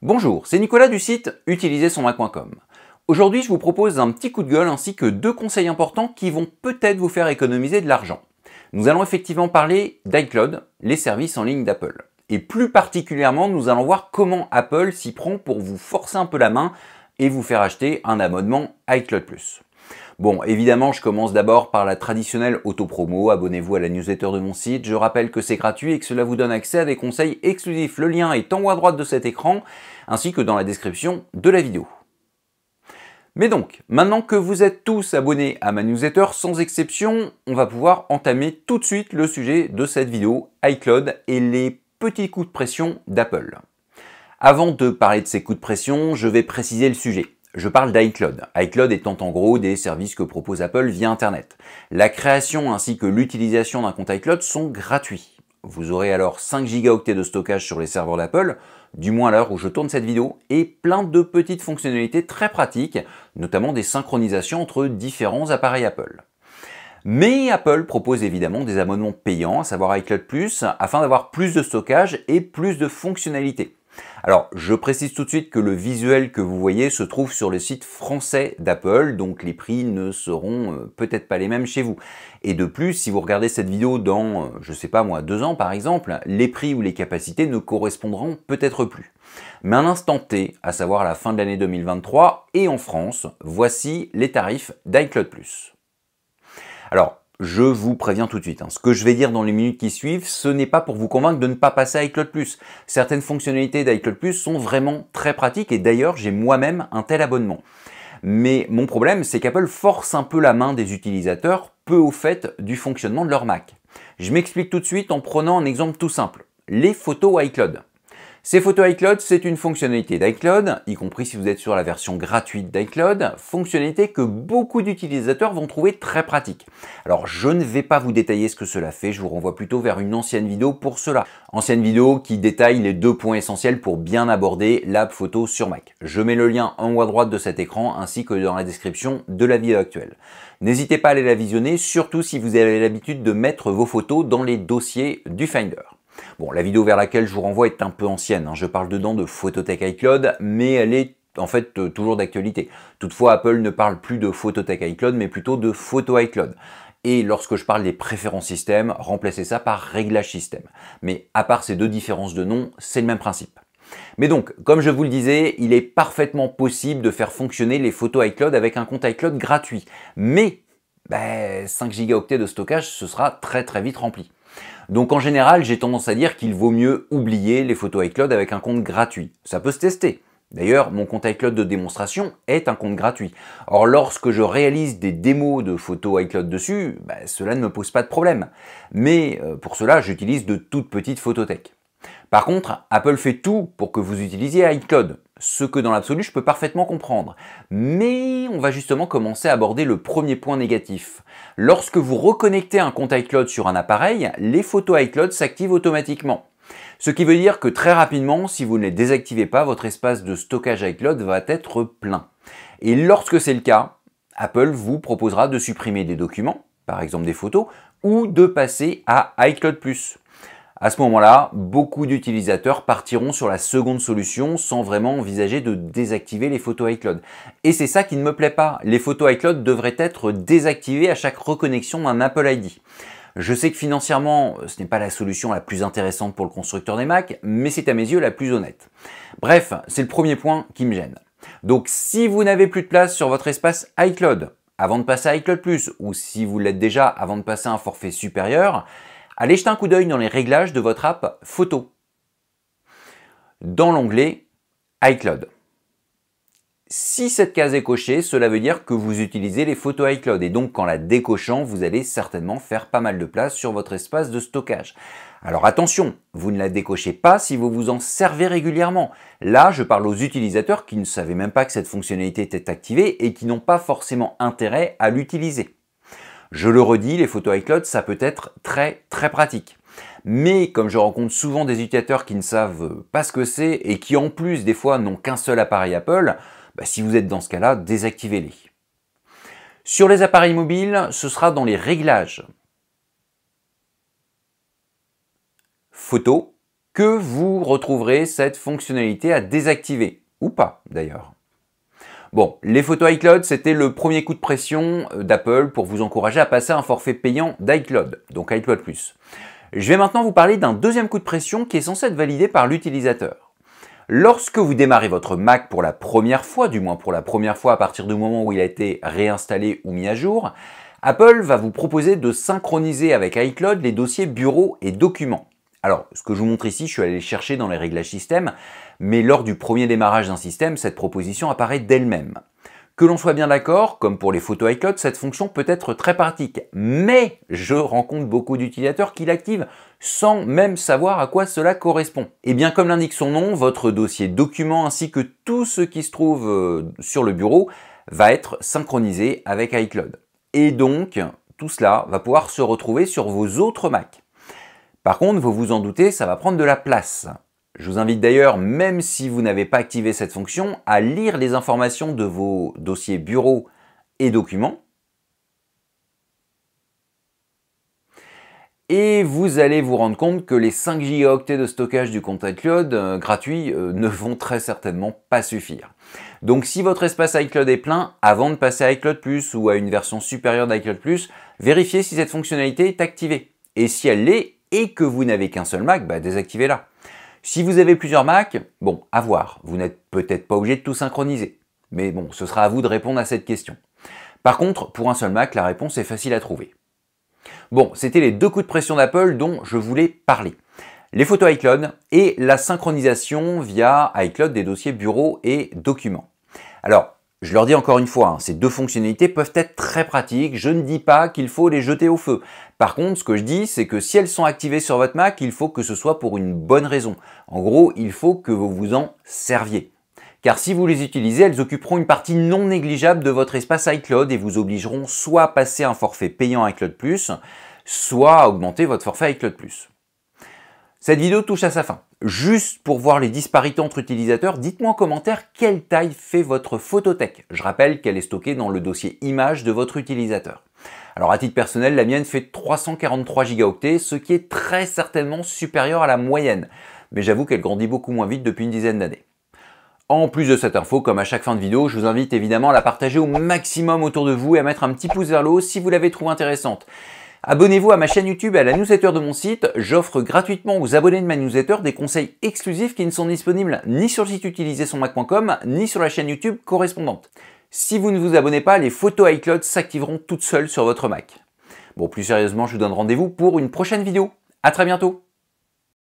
Bonjour, c'est Nicolas du site utilisersonmac.com. Aujourd'hui, je vous propose un petit coup de gueule ainsi que deux conseils importants qui vont peut-être vous faire économiser de l'argent. Nous allons effectivement parler d'iCloud, les services en ligne d'Apple. Et plus particulièrement, nous allons voir comment Apple s'y prend pour vous forcer un peu la main et vous faire acheter un abonnement iCloud+. Bon, évidemment, je commence d'abord par la traditionnelle auto-promo. Abonnez-vous à la newsletter de mon site. Je rappelle que c'est gratuit et que cela vous donne accès à des conseils exclusifs. Le lien est en haut à droite de cet écran, ainsi que dans la description de la vidéo. Mais donc, maintenant que vous êtes tous abonnés à ma newsletter, sans exception, on va pouvoir entamer tout de suite le sujet de cette vidéo, iCloud et les petits coups de pression d'Apple. Avant de parler de ces coups de pression, je vais préciser le sujet. Je parle d'iCloud. iCloud étant en gros des services que propose Apple via Internet. La création ainsi que l'utilisation d'un compte iCloud sont gratuits. Vous aurez alors 5 Go de stockage sur les serveurs d'Apple, du moins à l'heure où je tourne cette vidéo, et plein de petites fonctionnalités très pratiques, notamment des synchronisations entre différents appareils Apple. Mais Apple propose évidemment des abonnements payants, à savoir iCloud+, afin d'avoir plus de stockage et plus de fonctionnalités. Alors, je précise tout de suite que le visuel que vous voyez se trouve sur le site français d'Apple, donc les prix ne seront peut-être pas les mêmes chez vous. Et de plus, si vous regardez cette vidéo dans, je sais pas moi, 2 ans par exemple, les prix ou les capacités ne correspondront peut-être plus. Mais à l'instant T, à savoir à la fin de l'année 2023, et en France, voici les tarifs d'iCloud+. Alors, je vous préviens tout de suite, ce que je vais dire dans les minutes qui suivent, ce n'est pas pour vous convaincre de ne pas passer à iCloud+. Certaines fonctionnalités d'iCloud+, sont vraiment très pratiques et d'ailleurs j'ai moi-même un tel abonnement. Mais mon problème, c'est qu'Apple force un peu la main des utilisateurs peu au fait du fonctionnement de leur Mac. Je m'explique tout de suite en prenant un exemple tout simple, les photos iCloud. Ces photos iCloud, c'est une fonctionnalité d'iCloud, y compris si vous êtes sur la version gratuite d'iCloud, fonctionnalité que beaucoup d'utilisateurs vont trouver très pratique. Alors je ne vais pas vous détailler ce que cela fait, je vous renvoie plutôt vers une ancienne vidéo pour cela. Ancienne vidéo qui détaille les 2 points essentiels pour bien aborder l'app photo sur Mac. Je mets le lien en haut à droite de cet écran ainsi que dans la description de la vidéo actuelle. N'hésitez pas à aller la visionner, surtout si vous avez l'habitude de mettre vos photos dans les dossiers du Finder. Bon, la vidéo vers laquelle je vous renvoie est un peu ancienne, je parle dedans de Photothèque iCloud, mais elle est en fait toujours d'actualité. Toutefois, Apple ne parle plus de Photothèque iCloud, mais plutôt de Photo iCloud. Et lorsque je parle des préférences système, remplacez ça par réglage système. Mais à part ces 2 différences de nom, c'est le même principe. Mais donc, comme je vous le disais, il est parfaitement possible de faire fonctionner les photos iCloud avec un compte iCloud gratuit. Mais 5 Go de stockage, ce sera très vite rempli. Donc en général, j'ai tendance à dire qu'il vaut mieux oublier les photos iCloud avec un compte gratuit. Ça peut se tester. D'ailleurs, mon compte iCloud de démonstration est un compte gratuit. Or, lorsque je réalise des démos de photos iCloud dessus, cela ne me pose pas de problème. Mais pour cela, j'utilise de toutes petites photothèques. Par contre, Apple fait tout pour que vous utilisiez iCloud, ce que dans l'absolu je peux parfaitement comprendre. Mais on va justement commencer à aborder le premier point négatif. Lorsque vous reconnectez un compte iCloud sur un appareil, les photos iCloud s'activent automatiquement. Ce qui veut dire que très rapidement, si vous ne les désactivez pas, votre espace de stockage iCloud va être plein. Et lorsque c'est le cas, Apple vous proposera de supprimer des documents, par exemple des photos, ou de passer à iCloud+. À ce moment-là, beaucoup d'utilisateurs partiront sur la seconde solution sans vraiment envisager de désactiver les photos iCloud. Et c'est ça qui ne me plaît pas. Les photos iCloud devraient être désactivées à chaque reconnexion d'un Apple ID. Je sais que financièrement, ce n'est pas la solution la plus intéressante pour le constructeur des Mac, mais c'est à mes yeux la plus honnête. Bref, c'est le premier point qui me gêne. Donc si vous n'avez plus de place sur votre espace iCloud, avant de passer à iCloud+, ou si vous l'êtes déjà avant de passer à un forfait supérieur, allez jeter un coup d'œil dans les réglages de votre app photo. Dans l'onglet iCloud. Si cette case est cochée, cela veut dire que vous utilisez les photos iCloud et donc qu'en la décochant, vous allez certainement faire pas mal de place sur votre espace de stockage. Alors attention, vous ne la décochez pas si vous vous en servez régulièrement. Là, je parle aux utilisateurs qui ne savaient même pas que cette fonctionnalité était activée et qui n'ont pas forcément intérêt à l'utiliser. Je le redis, les photos iCloud, ça peut être très pratique. Mais comme je rencontre souvent des utilisateurs qui ne savent pas ce que c'est et qui en plus des fois n'ont qu'un seul appareil Apple, si vous êtes dans ce cas-là, désactivez-les. Sur les appareils mobiles, ce sera dans les réglages. Photos, que vous retrouverez cette fonctionnalité à désactiver, ou pas d'ailleurs. Bon, les photos iCloud, c'était le premier coup de pression d'Apple pour vous encourager à passer un forfait payant d'iCloud, donc iCloud+. Je vais maintenant vous parler d'un deuxième coup de pression qui est censé être validé par l'utilisateur. Lorsque vous démarrez votre Mac pour la première fois, du moins pour la première fois à partir du moment où il a été réinstallé ou mis à jour, Apple va vous proposer de synchroniser avec iCloud les dossiers bureau et documents. Alors, ce que je vous montre ici, je suis allé chercher dans les réglages système, mais lors du premier démarrage d'un système, cette proposition apparaît d'elle-même. Que l'on soit bien d'accord, comme pour les photos iCloud, cette fonction peut être très pratique, mais je rencontre beaucoup d'utilisateurs qui l'activent sans même savoir à quoi cela correspond. Et bien comme l'indique son nom, votre dossier document ainsi que tout ce qui se trouve sur le bureau va être synchronisé avec iCloud. Et donc, tout cela va pouvoir se retrouver sur vos autres Mac. Par contre, vous vous en doutez, ça va prendre de la place. Je vous invite d'ailleurs, même si vous n'avez pas activé cette fonction, à lire les informations de vos dossiers bureau et documents. Et vous allez vous rendre compte que les 5 Go de stockage du compte iCloud gratuit ne vont très certainement pas suffire. Donc si votre espace iCloud est plein, avant de passer à iCloud Plus ou à une version supérieure d'iCloud Plus, vérifiez si cette fonctionnalité est activée. Et si elle l'est, et que vous n'avez qu'un seul Mac, désactivez-la. Si vous avez plusieurs Mac, bon, à voir, vous n'êtes peut-être pas obligé de tout synchroniser. Mais bon, ce sera à vous de répondre à cette question. Par contre, pour un seul Mac, la réponse est facile à trouver. Bon, c'était les deux coups de pression d'Apple dont je voulais parler. Les photos iCloud et la synchronisation via iCloud des dossiers bureau et documents. Alors, je leur dis encore une fois, ces deux fonctionnalités peuvent être très pratiques, je ne dis pas qu'il faut les jeter au feu. Par contre, ce que je dis, c'est que si elles sont activées sur votre Mac, il faut que ce soit pour une bonne raison. En gros, il faut que vous vous en serviez. Car si vous les utilisez, elles occuperont une partie non négligeable de votre espace iCloud et vous obligeront soit à passer un forfait payant iCloud+, soit à augmenter votre forfait iCloud+. Cette vidéo touche à sa fin. Juste pour voir les disparités entre utilisateurs, dites-moi en commentaire quelle taille fait votre photothèque. Je rappelle qu'elle est stockée dans le dossier images de votre utilisateur. Alors à titre personnel, la mienne fait 343 Go, ce qui est très certainement supérieur à la moyenne. Mais j'avoue qu'elle grandit beaucoup moins vite depuis une dizaine d'années. En plus de cette info, comme à chaque fin de vidéo, je vous invite évidemment à la partager au maximum autour de vous et à mettre un petit pouce vers le haut si vous l'avez trouvée intéressante. Abonnez-vous à ma chaîne YouTube et à la newsletter de mon site. J'offre gratuitement aux abonnés de ma newsletter des conseils exclusifs qui ne sont disponibles ni sur le site utilisersonmac.com ni sur la chaîne YouTube correspondante. Si vous ne vous abonnez pas, les photos iCloud s'activeront toutes seules sur votre Mac. Bon, plus sérieusement, je vous donne rendez-vous pour une prochaine vidéo. À très bientôt.